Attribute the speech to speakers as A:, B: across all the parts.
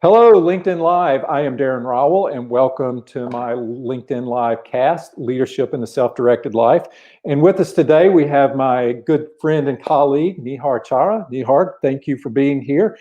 A: Hello, LinkedIn Live. I am Darin Rowell, and welcome to my LinkedIn Live cast, Leadership in the Self-Directed Life. And with us today, we have my good friend and colleague, Nihar Chhaya. Nihar, thank you for being here.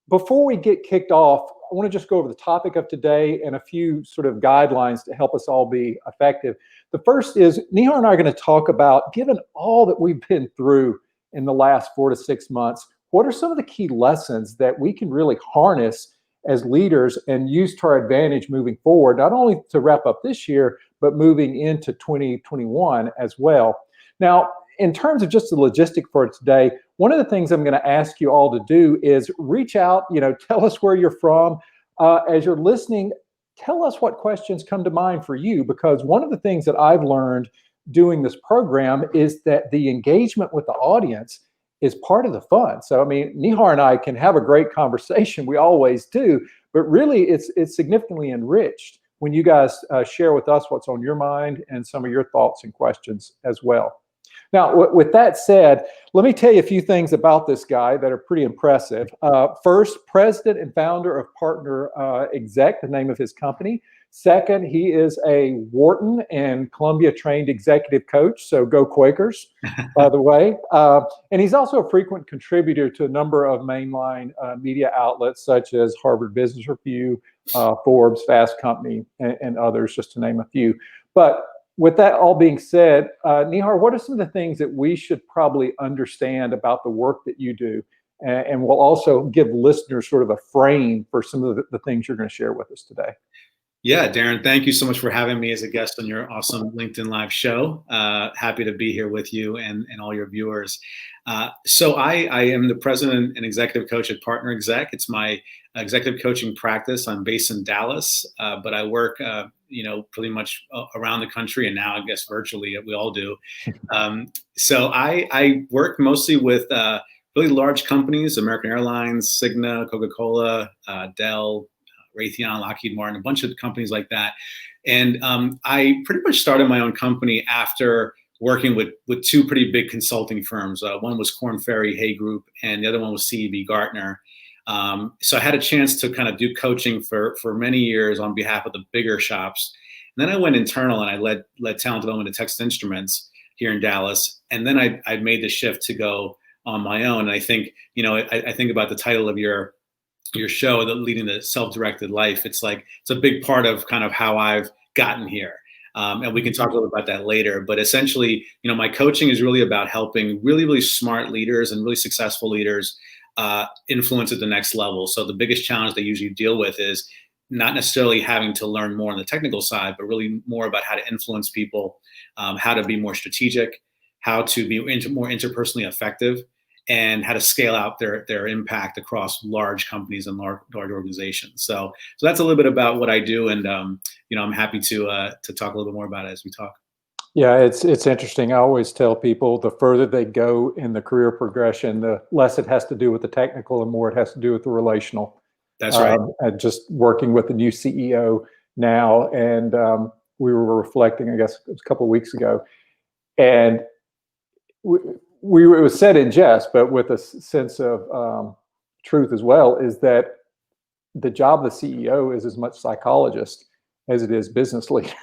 A: Before we get kicked off, I want to just go over the topic of today and a few sort of guidelines to help us all be effective. The first is Nihar and I are going to talk about, given all that we've been through in the last 4 to 6 months, what are some of the key lessons that we can really harness as leaders and use to our advantage moving forward, not only to wrap up this year, but moving into 2021 as well. Now, in terms of just the logistic for today, one of the things I'm going to ask you all to do is reach out, tell us where you're from. As you're listening, tell us what questions come to mind for you, because one of the things that I've learned doing this program is that the engagement with the audience is part of the fun. So, I mean, Nihar and I can have a great conversation. We always do, but really it's significantly enriched when you guys share with us what's on your mind and some of your thoughts and questions as well. Now, with that said, let me tell you a few things about this guy that are pretty impressive. First, president and founder of Partner Exec, the name of his company. Second, he is a Wharton and Columbia trained executive coach, so go Quakers, by the way. And he's also a frequent contributor to a number of mainline media outlets such as Harvard Business Review, Forbes, Fast Company, and others, just to name a few. But with that all being said, Nihar, what are some of the things that we should probably understand about the work that you do? And we'll also give listeners sort of a frame for some of the things you're going to share with us today.
B: Yeah, Darin, thank you so much for having me as a guest on your awesome LinkedIn Live show. Happy to be here with you and all your viewers. So I am the president and executive coach at Partner Exec. It's my executive coaching practice. I'm based in Dallas, but I work, pretty much around the country, and now I guess virtually, we all do. So I work mostly with really large companies: American Airlines, Cigna, Coca-Cola, Dell, Raytheon, Lockheed Martin, a bunch of companies like that. And I pretty much started my own company after working with two pretty big consulting firms. One was Korn Ferry Hay Group, and the other one was CEB Gartner. So I had a chance to kind of do coaching for many years on behalf of the bigger shops. And then I went internal and I led talent development at Texas Instruments here in Dallas. And then I made the shift to go on my own. And I think, I think about the title of your show, the Leading the Self-Directed Life. It's a big part of kind of how I've gotten here. And we can talk a little about that later. But essentially, my coaching is really about helping really, really smart leaders and really successful leaders influence at the next level. So the biggest challenge they usually deal with is not necessarily having to learn more on the technical side, but really more about how to influence people, how to be more strategic, how to be more interpersonally effective, and how to scale out their impact across large companies and large organizations. So that's a little bit about what I do, and I'm happy to talk a little bit more about it as we talk.
A: Yeah, it's interesting. I always tell people the further they go in the career progression, the less it has to do with the technical and more it has to do with the relational.
B: That's right.
A: And just working with the new CEO now, and we were reflecting, I guess, it was a couple of weeks ago, and it was said in jest, but with a sense of truth as well, is that the job of the CEO is as much psychologist as it is business leader.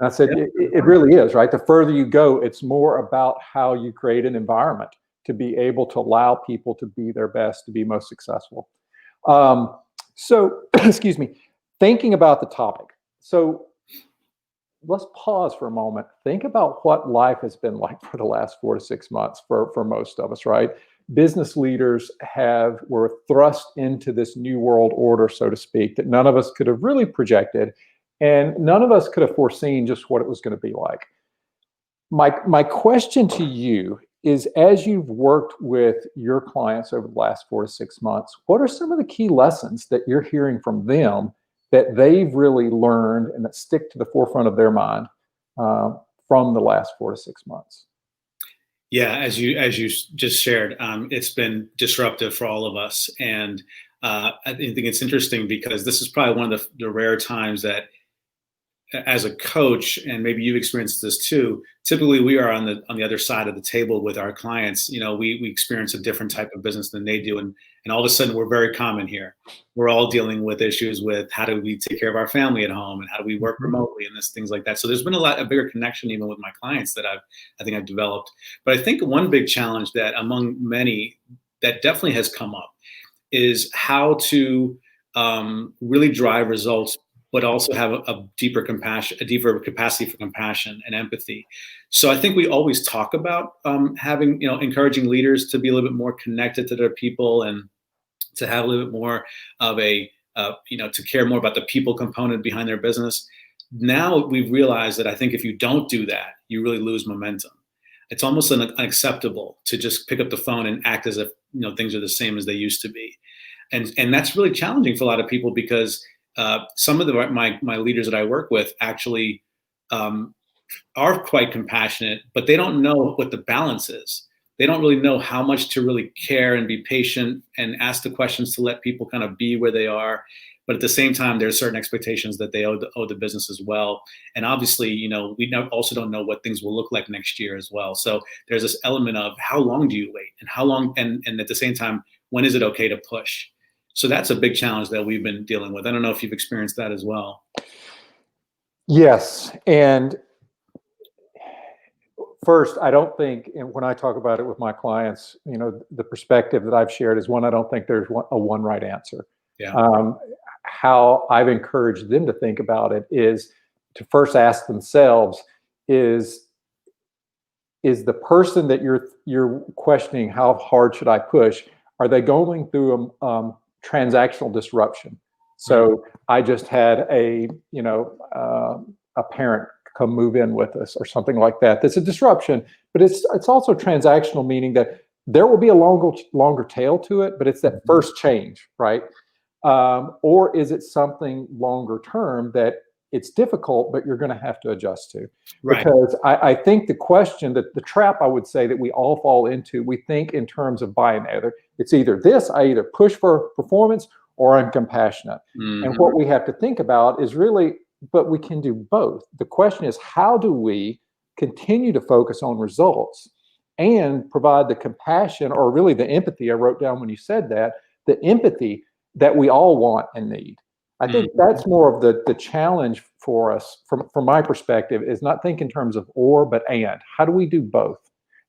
A: I said, it really is, right? The further you go, it's more about how you create an environment to be able to allow people to be their best, to be most successful. So, excuse me, thinking about the topic. So let's pause for a moment. Think about what life has been like for the last 4 to 6 months for most of us, right? Business leaders were thrust into this new world order, so to speak, that none of us could have really projected, and none of us could have foreseen just what it was going to be like. My question to you is, as you've worked with your clients over the last 4 to 6 months, what are some of the key lessons that you're hearing from them that they've really learned and that stick to the forefront of their mind from the last 4 to 6 months?
B: Yeah, as you just shared, it's been disruptive for all of us, and I think it's interesting because this is probably one of the rare times that as a coach, and maybe you've experienced this too, typically we are on the other side of the table with our clients. We experience a different type of business than they do, and all of a sudden we're very common here. We're all dealing with issues with how do we take care of our family at home, and how do we work remotely, and things like that. So there's been a bigger connection even with my clients that I think I've developed. But I think one big challenge that among many that definitely has come up is how to really drive results, but also have a deeper capacity for compassion and empathy. So I think we always talk about having, encouraging leaders to be a little bit more connected to their people, and to have a little bit more of to care more about the people component behind their business. Now we've realized that I think if you don't do that, you really lose momentum. It's almost unacceptable to just pick up the phone and act as if things are the same as they used to be, and that's really challenging for a lot of people, because some of my leaders that I work with actually are quite compassionate, but they don't know what the balance is. They don't really know how much to really care and be patient and ask the questions to let people kind of be where they are. But at the same time, there's certain expectations that they owe the business as well. And obviously, we also don't know what things will look like next year as well. So there's this element of how long do you wait, and how long, and at the same time, when is it okay to push? So that's a big challenge that we've been dealing with. I don't know if you've experienced that as well.
A: Yes. And first, I don't think, and when I talk about it with my clients, the perspective that I've shared is one, I don't think there's one right answer.
B: Yeah.
A: How I've encouraged them to think about it is to first ask themselves, is the person that you're questioning, how hard should I push? Are they going through transactional disruption? So I just had a parent come move in with us or something like that. That's a disruption, but it's also transactional, meaning that there will be a longer tail to it, but it's that first change, right? Or is it something longer term that it's difficult, but you're going to have to adjust to?
B: Right.
A: Because I think the question, that the trap I would say that we all fall into, we think in terms of binary. It's either this, I either push for performance or I'm compassionate.
B: Mm-hmm.
A: And what we have to think about is really, but we can do both. The question is, how do we continue to focus on results and provide the compassion, or really the empathy I wrote down when you said that, the empathy that we all want and need? I think that's more of the challenge for us from my perspective, is not think in terms of or, but and. How do we do both?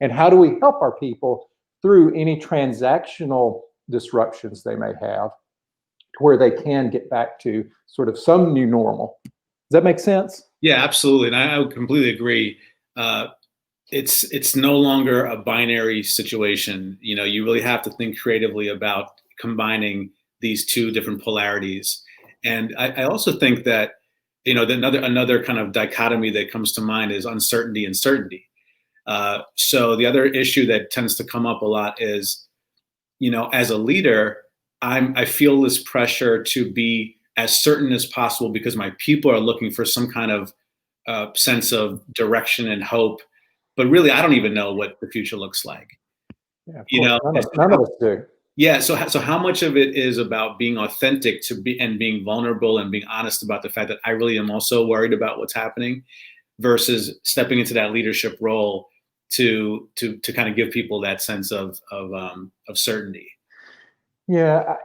A: And how do we help our people through any transactional disruptions they may have, to where they can get back to sort of some new normal? Does that make sense?
B: Yeah, absolutely. And I would completely agree. It's no longer a binary situation. You really have to think creatively about combining these two different polarities. And I also think that, another kind of dichotomy that comes to mind is uncertainty and certainty. So the other issue that tends to come up a lot is, as a leader, I feel this pressure to be as certain as possible, because my people are looking for some kind of sense of direction and hope. But really, I don't even know what the future looks like.
A: Yeah, none of us do.
B: Yeah. So how much of it is about being authentic and being vulnerable and being honest about the fact that I really am also worried about what's happening, versus stepping into that leadership role to kind of give people that sense of certainty.
A: Yeah.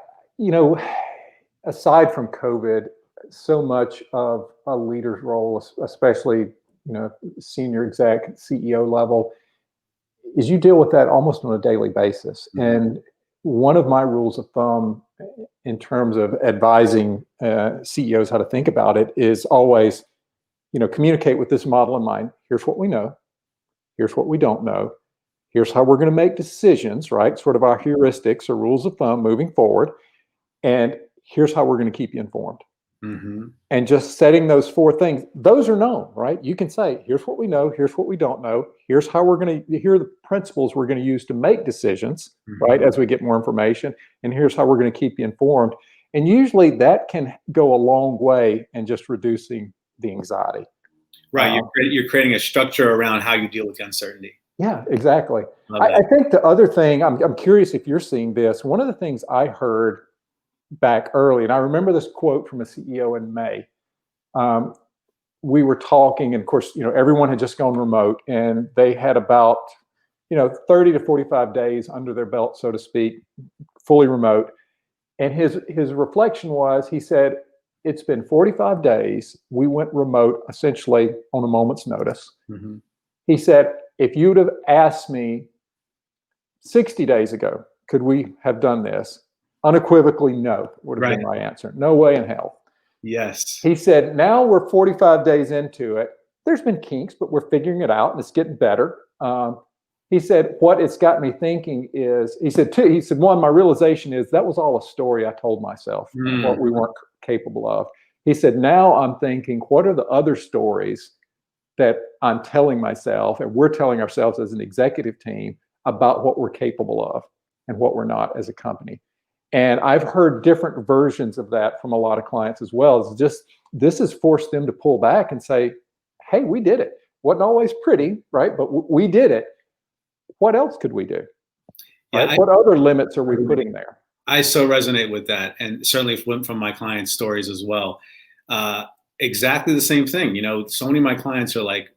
A: Aside from COVID, so much of a leader's role, especially, senior exec, CEO level, is you deal with that almost on a daily basis. Mm-hmm. And one of my rules of thumb in terms of advising CEOs how to think about it is always, communicate with this model in mind. Here's what we know. Here's what we don't know. Here's how we're going to make decisions, right? Sort of our heuristics or rules of thumb moving forward. And here's how we're going to keep you informed. Mm-hmm. And just setting those four things, those are known, right? You can say, here's what we know, here's what we don't know, here are the principles we're going to use to make decisions, mm-hmm. right, as we get more information, and here's how we're going to keep you informed. And usually that can go a long way in just reducing the anxiety.
B: Right, you're creating a structure around how you deal with the uncertainty.
A: Yeah, exactly. I think the other thing, I'm curious if you're seeing this, one of the things I heard back early, and I remember this quote from a CEO in May. we were talking, and of course, everyone had just gone remote, and they had about 30 to 45 days under their belt, so to speak, fully remote. And his reflection was, he said, it's been 45 days. We went remote essentially on a moment's notice.
B: Mm-hmm.
A: He said, if you'd have asked me 60 days ago, could we have done this? Unequivocally, no, would have been my answer. No way in hell.
B: Yes.
A: He said, now we're 45 days into it. There's been kinks, but we're figuring it out and it's getting better. He said, what it's got me thinking is, he said, one, my realization is that was all a story I told myself, what we weren't capable of. He said, now I'm thinking, what are the other stories that I'm telling myself and we're telling ourselves as an executive team about what we're capable of and what we're not as a company? And I've heard different versions of that from a lot of clients as well. It's just, this has forced them to pull back and say, hey, we did it. Wasn't always pretty, right? But we did it. What else could we do?
B: Yeah,
A: right? What other limits are we putting there?
B: I so resonate with that, and certainly from my clients' stories as well. Exactly the same thing. So many of my clients are like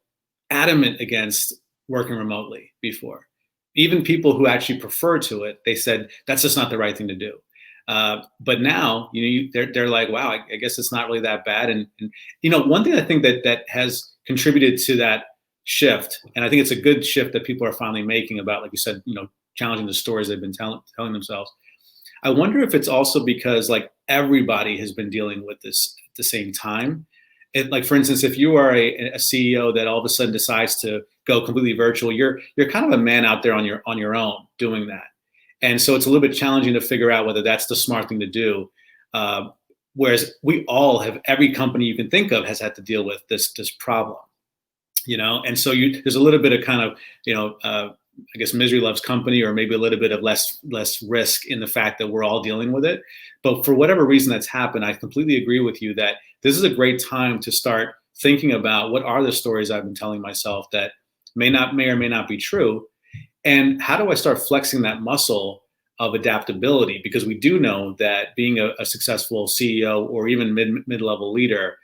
B: adamant against working remotely before. Even people who actually prefer to it, they said that's just not the right thing to do. But now, they're like, wow, I guess it's not really that bad. And one thing I think that has contributed to that shift, and I think it's a good shift that people are finally making about, like you said, challenging the stories they've been telling themselves. I wonder if it's also because like everybody has been dealing with this at the same time. Like, for instance, if you are a CEO that all of a sudden decides to go completely virtual, you're kind of a man out there on your own doing that. And so it's a little bit challenging to figure out whether that's the smart thing to do. Whereas every company you can think of has had to deal with this problem, and so there's a little bit of kind of, I guess misery loves company, or maybe a little bit of less risk in the fact that we're all dealing with it. But for whatever reason that's happened, I completely agree with you that this is a great time to start thinking about what are the stories I've been telling myself that may or may not be true. And how do I start flexing that muscle of adaptability? Because we do know that being a successful CEO or even mid-level leader,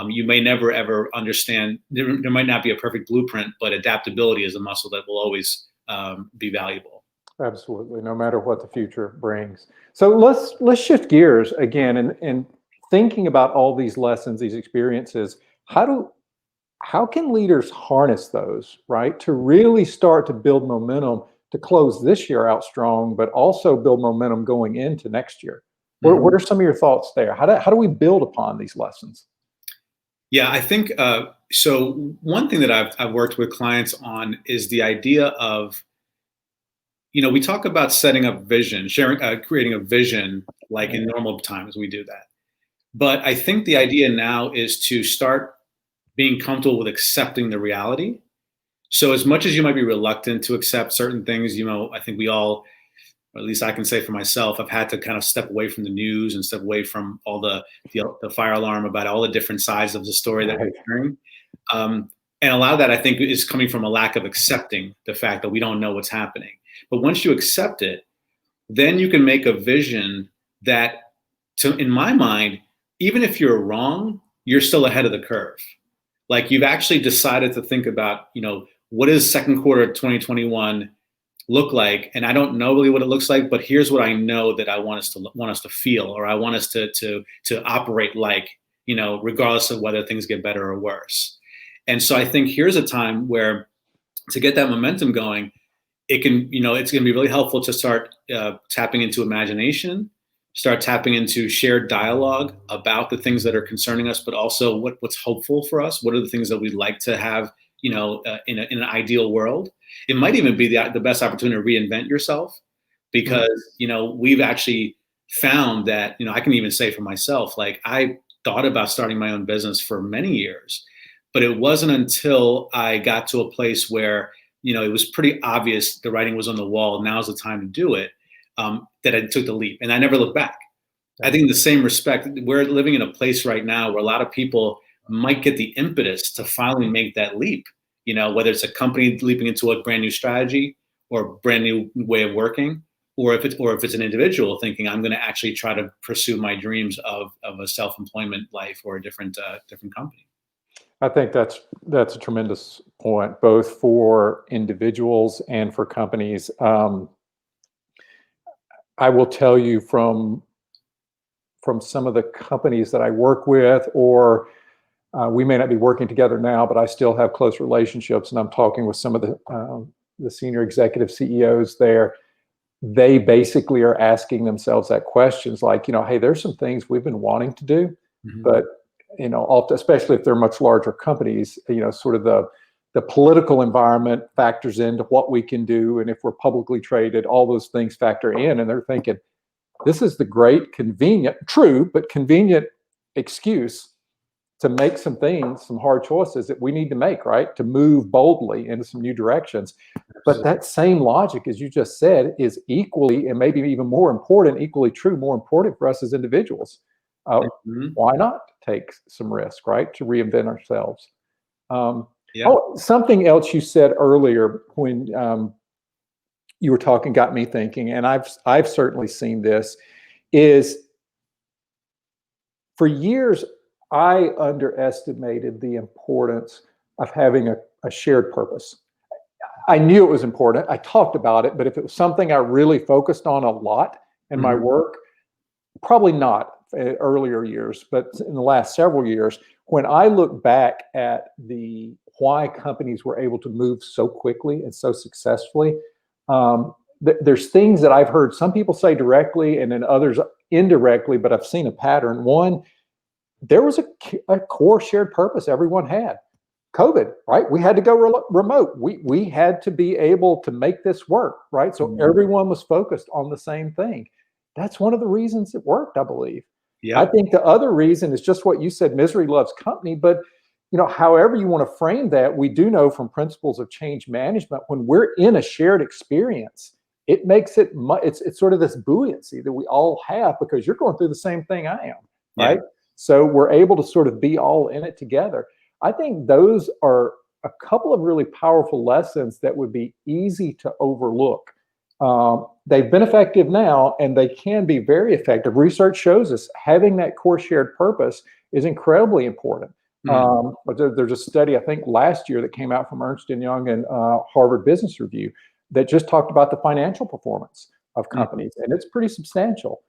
B: you may never, ever understand. There might not be a perfect blueprint, but adaptability is a muscle that will always be valuable.
A: Absolutely, no matter what the future brings. So let's shift gears again and thinking about all these lessons, these experiences. How can leaders harness those, right, to really start to build momentum to close this year out strong, but also build momentum going into next year? What are some of your thoughts there? How do we build upon these lessons?
B: Yeah, I think so. One thing that I've worked with clients on is the idea of, we talk about setting up vision, creating a vision, like in normal times we do that. But I think the idea now is to start being comfortable with accepting the reality. So as much as you might be reluctant to accept certain things, I think we all, or at least I can say for myself, I've had to kind of step away from the news and step away from all the fire alarm about all the different sides of the story that we're hearing. And a lot of that, I think, is coming from a lack of accepting the fact that we don't know what's happening. But once you accept it, then you can make a vision that, in my mind, even if you're wrong, you're still ahead of the curve. Like, you've actually decided to think about, what does second quarter of 2021 look like? And I don't know really what it looks like, but here's what I know that I want us to feel, or I want us to operate like, regardless of whether things get better or worse. And so I think here's a time where, to get that momentum going, it's going to be really helpful to start tapping into imagination, start tapping into shared dialogue about the things that are concerning us, but also what's hopeful for us. What are the things that we'd like to have, in an ideal world? It might even be the best opportunity to reinvent yourself, because, we've actually found that, I can even say for myself, like, I thought about starting my own business for many years, but it wasn't until I got to a place where, it was pretty obvious the writing was on the wall, now's the time to do it, that I took the leap, and I never looked back. I think in the same respect, we're living in a place right now where a lot of people might get the impetus to finally make that leap, whether it's a company leaping into a brand new strategy or a brand new way of working, or if it's an individual thinking, I'm going to actually try to pursue my dreams of a self-employment life or a different company.
A: I think that's a tremendous point, both for individuals and for companies. I will tell you from some of the companies that I work with, or we may not be working together now, but I still have close relationships, and I'm talking with some of the senior executive CEOs there. They basically are asking themselves that questions like, hey, there's some things we've been wanting to do, but especially if they're much larger companies, sort of the political environment factors into what we can do, and if we're publicly traded, all those things factor in, and they're thinking, this is the great, convenient, true, but convenient excuse to make some hard choices that we need to make, right? To move boldly into some new directions. But that same logic, as you just said, is equally, and maybe even more important, equally true, more important for us as individuals. Why not take some risk, right? To reinvent ourselves. Something else you said earlier when you were talking got me thinking, and I've certainly seen this, is for years, I underestimated the importance of having a shared purpose. I knew it was important. I talked about it, but if it was something I really focused on a lot in my work, probably not in earlier years, but in the last several years, when I look back at why companies were able to move so quickly and so successfully, there's things that I've heard some people say directly and then others indirectly, but I've seen a pattern. One, there was a core shared purpose everyone had. COVID, right? We had to go remote. We had to be able to make this work, right? So everyone was focused on the same thing. That's one of the reasons it worked, I believe. I think the other reason is just what you said, misery loves company, but however you want to frame that, we do know from principles of change management, when we're in a shared experience, it makes it's sort of this buoyancy that we all have because you're going through the same thing I am, right? So we're able to sort of be all in it together. I think those are a couple of really powerful lessons that would be easy to overlook. They've been effective now, and they can be very effective. Research shows us having that core shared purpose is incredibly important. But there's a study, I think, last year that came out from Ernst & Young and Harvard Business Review that just talked about the financial performance of companies, and it's pretty substantial.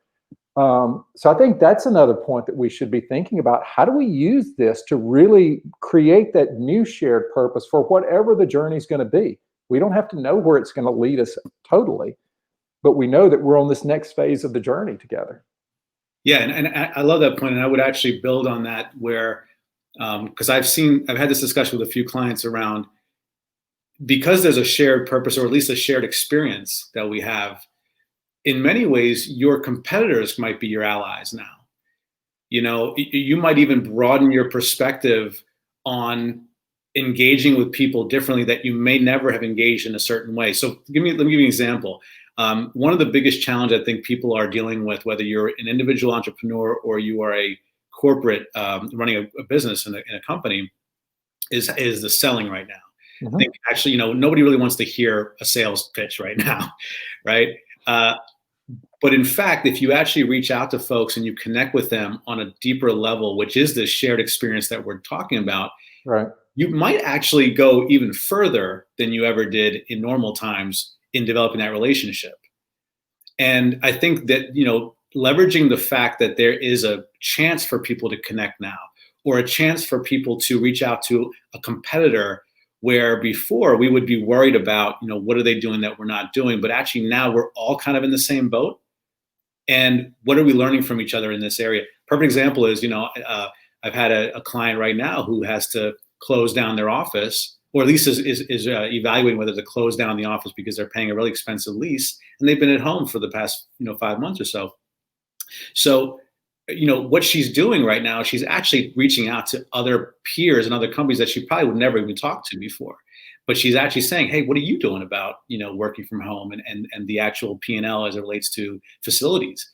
A: So I think that's another point that we should be thinking about. How do we use this to really create that new shared purpose for whatever the journey is going to be? We don't have to know where it's going to lead us totally, but we know that we're on this next phase of the journey together.
B: Yeah, and I love that point, and I would actually build on that where, because I've had this discussion with a few clients around, because there's a shared purpose, or at least a shared experience that we have, in many ways, your competitors might be your allies now. You might even broaden your perspective on engaging with people differently that you may never have engaged in a certain way. So let me give you an example. One of the biggest challenges I think people are dealing with, whether you're an individual entrepreneur or you are a corporate running a business in a company, is the selling right now. I think actually, nobody really wants to hear a sales pitch right now, right? But in fact, if you actually reach out to folks and you connect with them on a deeper level, which is this shared experience that we're talking about,
A: right,
B: you might actually go even further than you ever did in normal times in developing that relationship. And I think that, leveraging the fact that there is a chance for people to connect now, or a chance for people to reach out to a competitor, where before we would be worried about, what are they doing that we're not doing? But actually now we're all kind of in the same boat. And what are we learning from each other in this area? Perfect example is, I've had a client right now who has to close down their office, or at least is evaluating whether to close down the office because they're paying a really expensive lease, and they've been at home for the past 5 months or so. So, what she's doing right now, she's actually reaching out to other peers and other companies that she probably would never even talk to before. But she's actually saying, hey, what are you doing about, working from home and the actual P&L as it relates to facilities?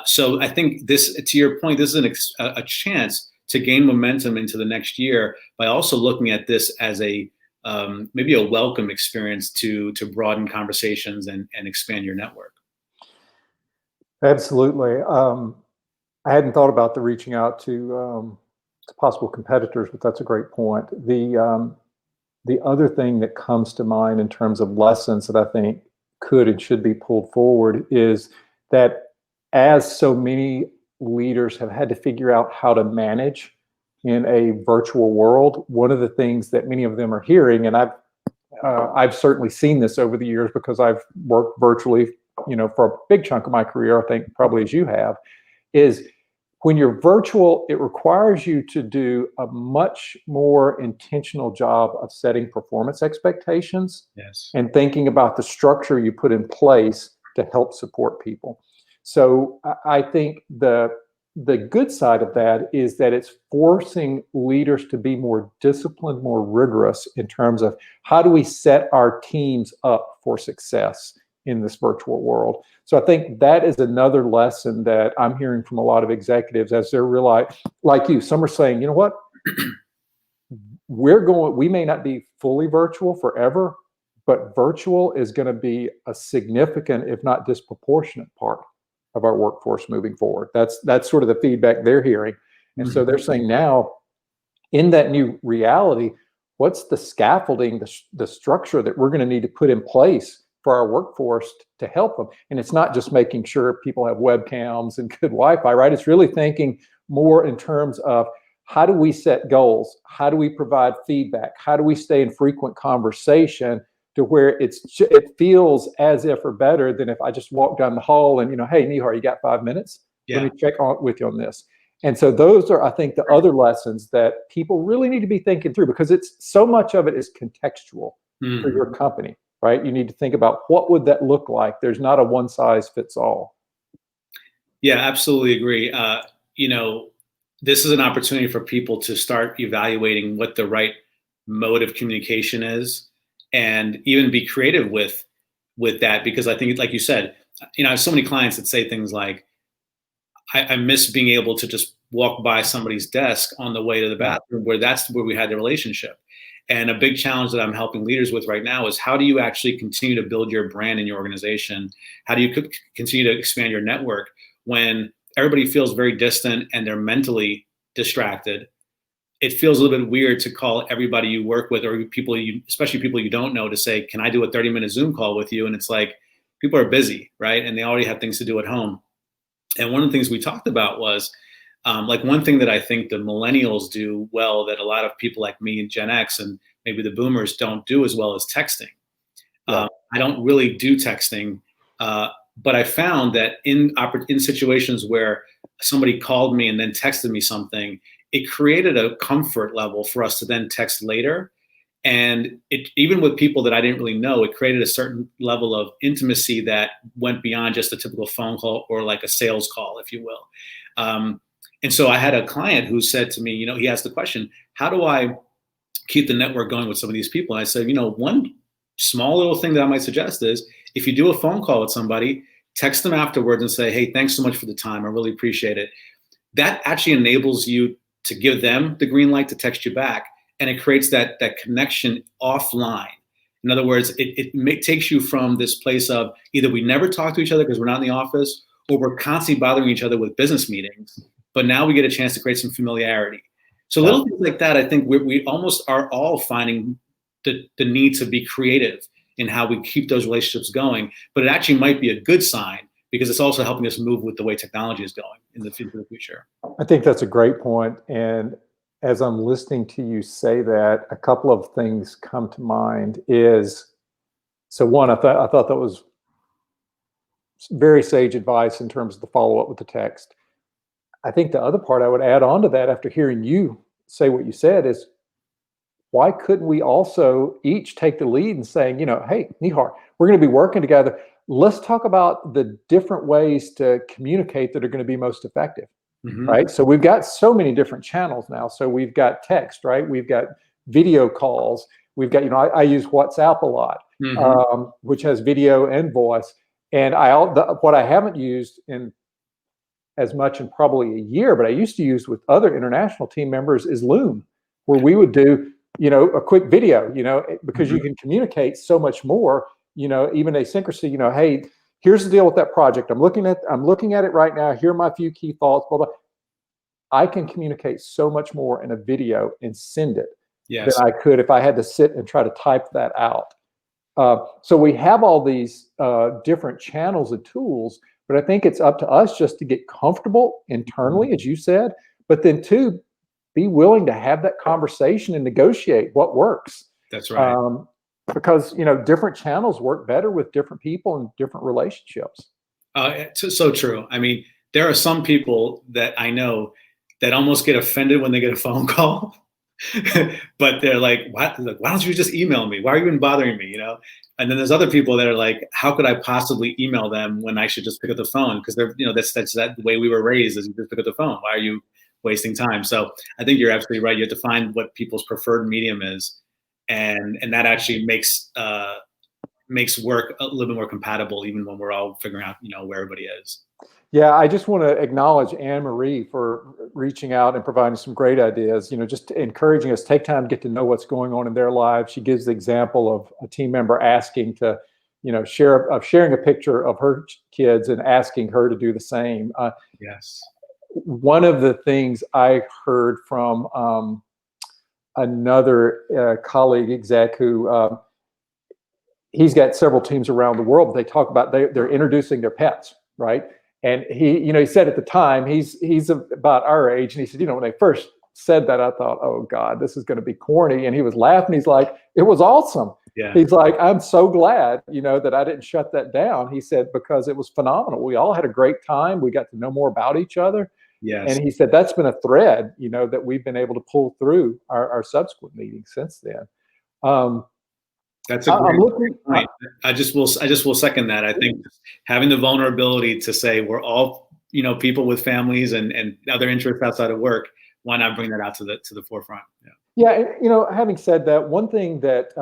B: So I think this, to your point, this is a chance to gain momentum into the next year by also looking at this as maybe a welcome experience to broaden conversations and expand your network.
A: Absolutely. I hadn't thought about the reaching out to possible competitors, but that's a great point. The other thing that comes to mind in terms of lessons that I think could and should be pulled forward is that as so many leaders have had to figure out how to manage in a virtual world, one of the things that many of them are hearing, and I've certainly seen this over the years because I've worked virtually, for a big chunk of my career, I think probably as you have, is when you're virtual, it requires you to do a much more intentional job of setting performance expectations
B: Yes.
A: and thinking about the structure you put in place to help support people. So I think the good side of that is that it's forcing leaders to be more disciplined, more rigorous in terms of how do we set our teams up for success in this virtual world. So I think that is another lesson that I'm hearing from a lot of executives as they're realizing, like you, some are saying, you know what, we may not be fully virtual forever, but virtual is going to be a significant, if not disproportionate part of our workforce moving forward. That's sort of the feedback they're hearing. And so they're saying now, in that new reality, what's the scaffolding, the structure that we're going to need to put in place for our workforce to help them? And it's not just making sure people have webcams and good Wi-Fi, right? It's really thinking more in terms of how do we set goals? How do we provide feedback? How do we stay in frequent conversation to where it feels as if or better than if I just walk down the hall and, hey, Nihar, you got 5 minutes?
B: Yeah.
A: Let me check with you on this. And so those are, I think, the other lessons that people really need to be thinking through, because it's so much of it is contextual for your company, right? You need to think about what would that look like? There's not a one size fits all.
B: Yeah, absolutely agree. This is an opportunity for people to start evaluating what the right mode of communication is, and even be creative with that, because I think, like you said, I have so many clients that say things like, I miss being able to just walk by somebody's desk on the way to the bathroom, where that's where we had the relationship. And a big challenge that I'm helping leaders with right now is, how do you actually continue to build your brand in your organization? How do you continue to expand your network when everybody feels very distant and they're mentally distracted? It feels a little bit weird to call everybody you work with, or especially people you don't know, to say, can I do a 30-minute Zoom call with you? And it's like, people are busy, right? And they already have things to do at home. And one of the things we talked about was, like, one thing that I think the millennials do well that a lot of people like me and Gen X and maybe the boomers don't do as well, is texting. I don't really do texting, but I found that in situations where somebody called me and then texted me something, it created a comfort level for us to then text later. And even with people that I didn't really know, it created a certain level of intimacy that went beyond just a typical phone call or like a sales call, if you will. And so I had a client who said to me, he asked the question, how do I keep the network going with some of these people? And I said, one small little thing that I might suggest is, if you do a phone call with somebody, text them afterwards and say, hey, thanks so much for the time. I really appreciate it. That actually enables you to give them the green light to text you back. And it creates that connection offline. In other words, it takes you from this place of either we never talk to each other because we're not in the office, or we're constantly bothering each other with business meetings. But now we get a chance to create some familiarity. So little things like that, I think we almost are all finding the need to be creative in how we keep those relationships going. But it actually might be a good sign, because it's also helping us move with the way technology is going in the future.
A: I think that's a great point. And as I'm listening to you say that, a couple of things come to mind. So one, I thought that was very sage advice in terms of the follow-up with the text. I think the other part I would add on to that, after hearing you say what you said, is, why couldn't we also each take the lead in saying, hey, Nihar, we're going to be working together. Let's talk about the different ways to communicate that are going to be most effective. Right. So we've got so many different channels now. So we've got text, right? We've got video calls. We've got, I use WhatsApp a lot, which has video and voice. And what I haven't used in as much in probably a year, but I used to use with other international team members, is Loom, where we would do, a quick video, because you can communicate so much more, even asynchronously, hey, here's the deal with that project. I'm looking at it right now. Here are my few key thoughts, blah, blah. I can communicate so much more in a video and send it than
B: Yes.
A: I could if I had to sit and try to type that out. So we have all these different channels and tools, but I think it's up to us just to get comfortable internally, as you said, but then two, be willing to have that conversation and negotiate what works.
B: That's right.
A: Because, you know, different channels work better with different people and different relationships.
B: So true. I mean, there are some people that I know that almost get offended when they get a phone call. But they're like, why don't you just email me? Why are you even bothering me? You know? And then there's other people that are like, how could I possibly email them when I should just pick up the phone? Because they're, you know, that's that the way we were raised, is you just pick up the phone. Why are you wasting time? So I think you're absolutely right. You have to find what people's preferred medium is, and that actually makes work a little bit more compatible, even when we're all figuring out, you know, where everybody is.
A: Yeah, I just want to acknowledge Anne Marie for reaching out and providing some great ideas, you know, just encouraging us, take time to get to know what's going on in their lives. She gives the example of a team member asking to, you know, sharing a picture of her kids and asking her to do the same.
B: Yes.
A: One of the things I heard from another colleague exec who he's got several teams around the world, but they talk about they're introducing their pets, right? And he said at the time, he's about our age, and he said, you know, when they first said that, I thought, oh God, this is going to be corny. And he was laughing. He's like, it was awesome.
B: Yeah.
A: He's like, I'm so glad, you know, that I didn't shut that down. He said, because it was phenomenal. We all had a great time. We got to know more about each other.
B: Yes.
A: And he said, that's been a thread, you know, that we've been able to pull through our subsequent meetings since then.
B: That's a great point. I just will second that. I think having the vulnerability to say we're all, you know, people with families and other interests outside of work. Why not bring that out to the forefront?
A: Yeah, you know, having said that, one thing that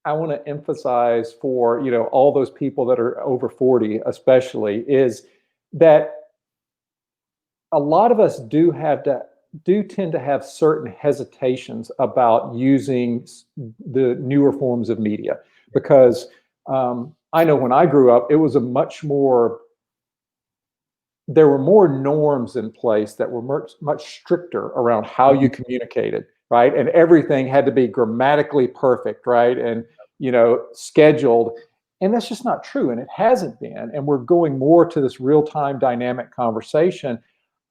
A: I want to emphasize for, you know, all those people that are over 40, especially, is that a lot of us do tend to have certain hesitations about using the newer forms of media, because I know when I grew up, it was there were more norms in place that were much stricter around how you communicated, right? And everything had to be grammatically perfect, right? And, you know, scheduled. And that's just not true. And it hasn't been. And we're going more to this real-time dynamic conversation.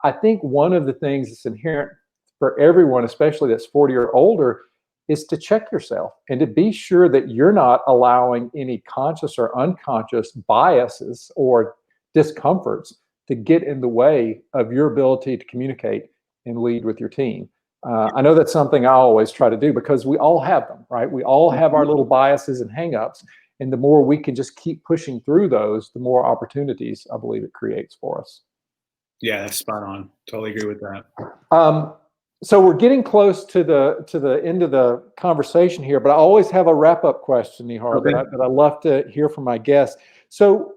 A: I think one of the things that's inherent for everyone, especially that's 40 or older, is to check yourself and to be sure that you're not allowing any conscious or unconscious biases or discomforts to get in the way of your ability to communicate and lead with your team. I know that's something I always try to do, because we all have them, right? We all have our little biases and hangups. And the more we can just keep pushing through those, the more opportunities I believe it creates for us.
B: Yeah, that's spot on. Totally agree with that.
A: So we're getting close to the end of the conversation here, but I always have a wrap-up question, Nihar,
B: Okay.
A: that I love to hear from my guests. So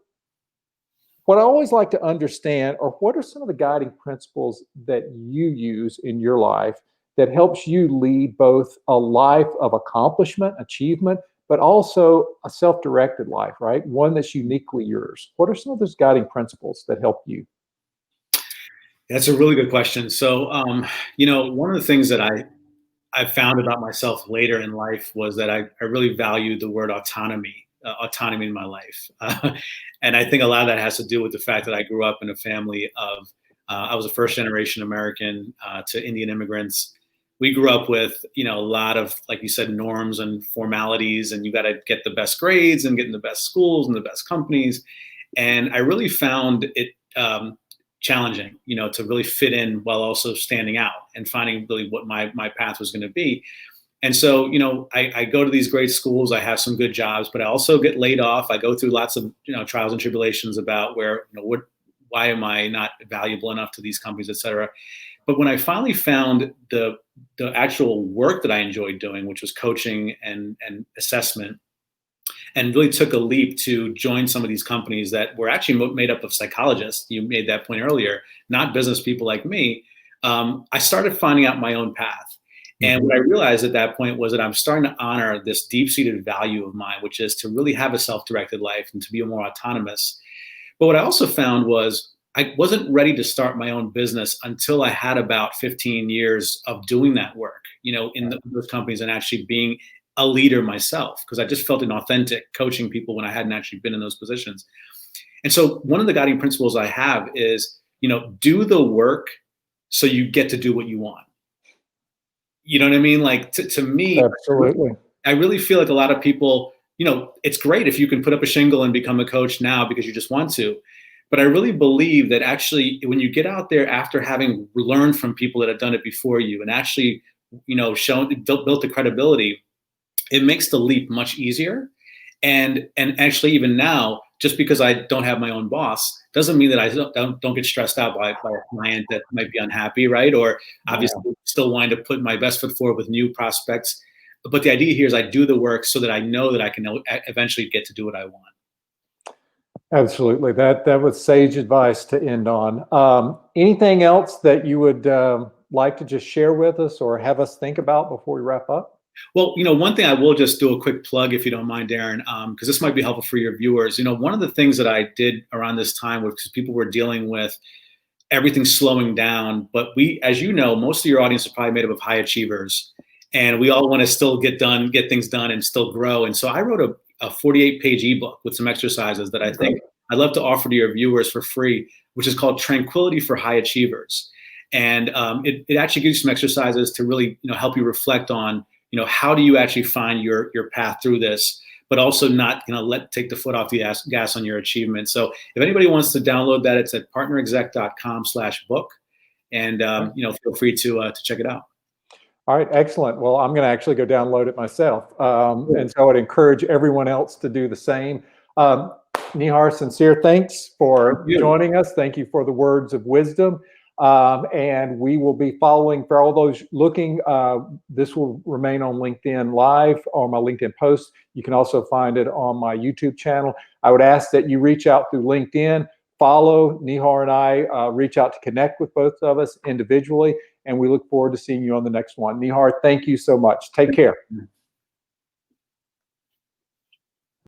A: what I always like to understand are, what are some of the guiding principles that you use in your life that helps you lead both a life of accomplishment, achievement, but also a self-directed life, right? One that's uniquely yours. What are some of those guiding principles that help you?
B: That's a really good question. So, you know, one of the things that I found about myself later in life was that I really valued the word autonomy in my life. And I think a lot of that has to do with the fact that I grew up in a family of, I was a first generation American to Indian immigrants. We grew up with, you know, a lot of, like you said, norms and formalities, and you got to get the best grades and get in the best schools and the best companies. And I really found it challenging, you know, to really fit in while also standing out and finding really what my path was going to be. And so, you know, I go to these great schools, I have some good jobs, but I also get laid off. I go through lots of, you know, trials and tribulations about where, you know, why am I not valuable enough to these companies, et cetera. But when I finally found the actual work that I enjoyed doing, which was coaching and assessment, and really took a leap to join some of these companies that were actually made up of psychologists, you made that point earlier, not business people like me, I started finding out my own path. And what I realized at that point was that I'm starting to honor this deep-seated value of mine, which is to really have a self-directed life and to be more autonomous. But what I also found was I wasn't ready to start my own business until I had about 15 years of doing that work, in those companies and actually being a leader myself, because I just felt inauthentic coaching people when I hadn't actually been in those positions. And so one of the guiding principles I have is, do the work so you get to do what you want. You know what I mean? Like to me,
A: Absolutely.
B: I really feel like a lot of people, it's great if you can put up a shingle and become a coach now because you just want to. But I really believe that actually when you get out there after having learned from people that have done it before you and actually, built the credibility, it makes the leap much easier. And actually even now, just because I don't have my own boss doesn't mean that I don't get stressed out by a client that might be unhappy, right? Or obviously still wanting to put my best foot forward with new prospects. But the idea here is I do the work so that I know that I can eventually get to do what I want.
A: Absolutely. That was sage advice to end on. Anything else that you would like to just share with us or have us think about before we wrap up?
B: Well, one thing I will just do a quick plug, if you don't mind, Darin, because this might be helpful for your viewers. One of the things that I did around this time was because people were dealing with everything slowing down. But as you know, most of your audience is probably made up of high achievers, and we all want to still get things done and still grow. And so I wrote a 48-page ebook with some exercises that I think I'd love to offer to your viewers for free, which is called Tranquility for High Achievers. And it actually gives you some exercises to really help you reflect on how do you actually find your path through this, but also not take the foot off the gas on your achievement. So if anybody wants to download that, it's at partnerexec.com/book, and feel free to check it out.
A: All right, excellent. Well, I'm going to actually go download it myself, and so I would encourage everyone else to do the same. Nihar, sincere thanks for joining us. Thank you for the words of wisdom. And we will be following, for all those looking, this will remain on LinkedIn Live or my LinkedIn post. You can also find it on my YouTube channel. I would ask that you reach out through LinkedIn, follow Nihar and I, reach out to connect with both of us individually, and we look forward to seeing you on the next one. Nihar, thank you so much. Take care.